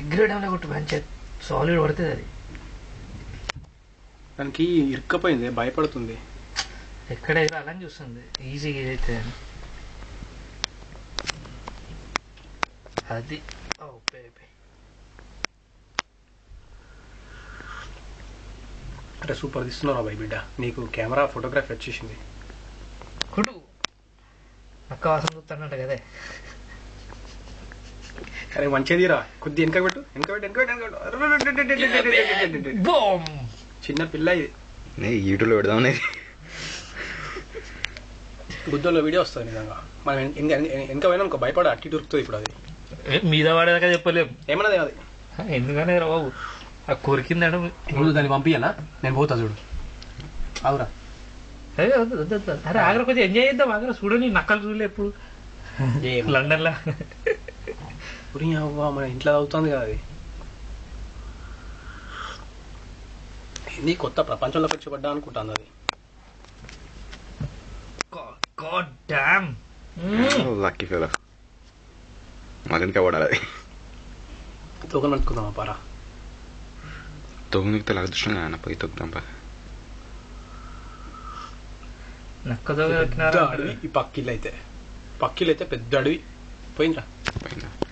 ఎగ్రేడంలో కొట్టు మంచిగా సాలిడ్ పడుతుంది అది. దానికి ఇరుక్కపోయింది, భయపడుతుంది. ఎక్కడ ఎగరాలని చూస్తుంది ఈజీగా ఏదైతే అని. అది అంటే సూపర్ తీస్తున్నావు బాయ్ బిడ్డ, నీకు కెమెరా ఫోటోగ్రఫీ వచ్చేసింది. కుడు అక్క వాసన చూస్తానంట కదే. అరే మంచిదిరా, కొద్ది వెనక పెట్టు, చిన్న పిల్ల ఇది. యూట్యూబ్లో పెడదాం అనేది బుద్ధంలో వీడియో వస్తుంది నిజంగా. మనం వెనక పోయినా ఇంకో భయపడ అట్టి దొరుకుతుంది. ఇప్పుడు అది మీద పడేదాకా చెప్పలేము ఏమన్నది అది. ఎందుకనే రా బాబు ఆ కొరికిందడం. ముందు దాన్ని పంపియనా, నేను పోతా చూడు. అవురా అరే ఆగ్రా కొంచెం ఎంజాయ్ చేద్దాం. ఆగ్రా చూడని నక్కలు చూడలే ఎప్పుడు లండన్ లా. మన ఇంట్లో అవుతుంది కదా అది. ఇది కొత్త ప్రపంచంలోకి వచ్చి పడ్డా అనుకుంటాను అది. లక్కీ ఫెలో మరింకా పడాలి అది. తోకలు నడుచుకుందామా పారా. తొమ్మిదికి అదృష్టం ఆయన పోయి తొక్కుదాం పా. అడవి ఈ పక్కిళ్ళు అయితే పెద్ద అడవి పోయిందిరా.